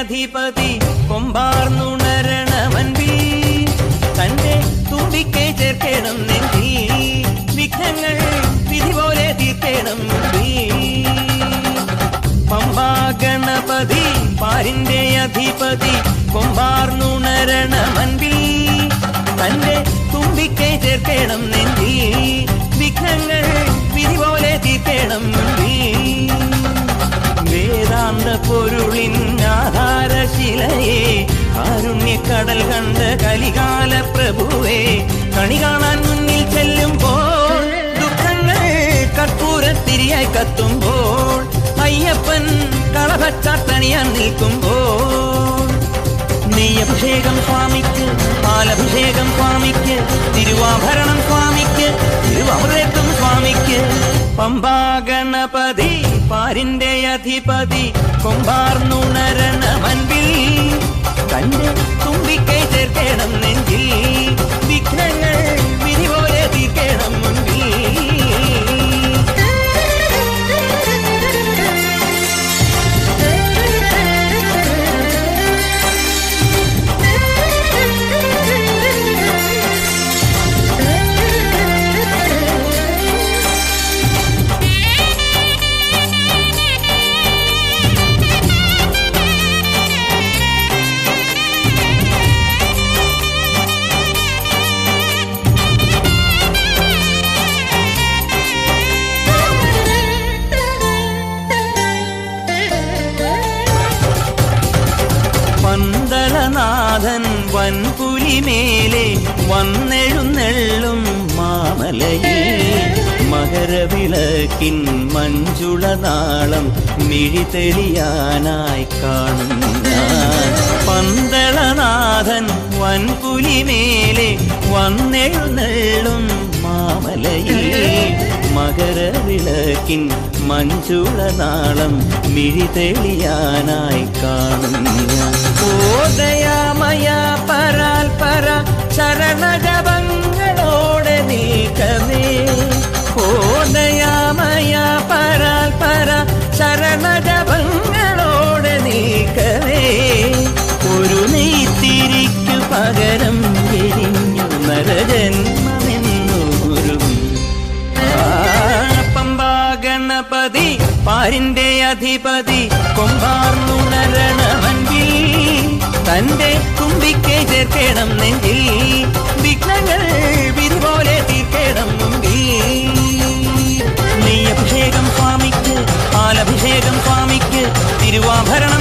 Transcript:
അധിപതി കൊമ്പാർന്നുണരണമൻപിൽ തന്റെ തുമ്പിക്കെ ചേർക്കണം നെഞ്ചിൽ വിഘ്നങ്ങൾ വിധി പോലെ തീർക്കണം പമ്പാ ഗണപതി പാരിന്റെ അധിപതി കൊമ്പാർന്നുണരണമൻപിൽ തന്റെ തുമ്പിക്കെ ചേർക്കണം നെഞ്ചിൽ വിഘ്നങ്ങൾ വിധി പോലെ തീർക്കണം വേദാന്ത പൊരുളിൻ ആധാരശിലയെ കാരുണ്യക്കടൽ കണ്ട കലികാല പ്രഭുവേ കണി കാണാൻ മുന്നിൽ ചെല്ലുമ്പോൾ ദുഃഖങ്ങൾ കർപ്പൂരത്തിരിയായി കത്തുമ്പോൾ അയ്യപ്പൻ കളഭച്ചാട്ടണിയാൻ നിൽക്കുമ്പോൾ നെയ്യഭിഷേകം സ്വാമിക്ക് പാലഭിഷേകം സ്വാമിക്ക് തിരുവാഭരണം സ്വാമിക്ക് തിരുവമൃതം സ്വാമിക്ക് പമ്പാ ഗണപതി പാരിന്റെ അധിപതി കൊമ്പാർന്നുണരണമൻപിൽ തന്റെ തുമ്പിക്കൈ ചേർക്കണം നെഞ്ചിൽ വിഘ്നങ്ങൾ വിധി പോലെ തീർക്കണം മുൻപിൽ പന്തളനാഥൻ വൻപുലിമേലെ വന്നെഴുന്നെള്ളും മാമലയിൽ മകരവിളക്കിൻ മഞ്ജുളനാളം മിഴിതെളിയാനായി കാണുന്ന പന്തളനാഥൻ വൻപുലിമേലെ വന്നെഴുന്നെള്ളും മാമലയിൽ മകരവിളക്കിൻ മഞ്ജുളനാളം മിഴിതെളിയാനായി കാണുന്ന ഓദയാമയ പരാൽപര ശരണജപങ്ങളോടെ നീക്കമേ ഓദയാമയ പരാൽപര ശരണജപങ്ങളോടെ നീക്കമേ ഒരു നെയ്ത്തിരിക്കു പകരം എരിഞ്ഞു നരജന്മമെന്നൊരു പമ്പാ ഗണപതി പാരിന്റെ അധിപതി കൊമ്പാർന്നുണരണമൻപിൽ തന്റെ തുമ്പിക്കെ ചേർക്കണം നെഞ്ചിൽ വിഘ്നങ്ങൾ വിധി പോലെ തീർക്കണം മുമ്പിൽ നെയ്യഭിഷേകം സ്വാമിക്ക് പാലഭിഷേകം സ്വാമിക്ക് തിരുവാഭരണം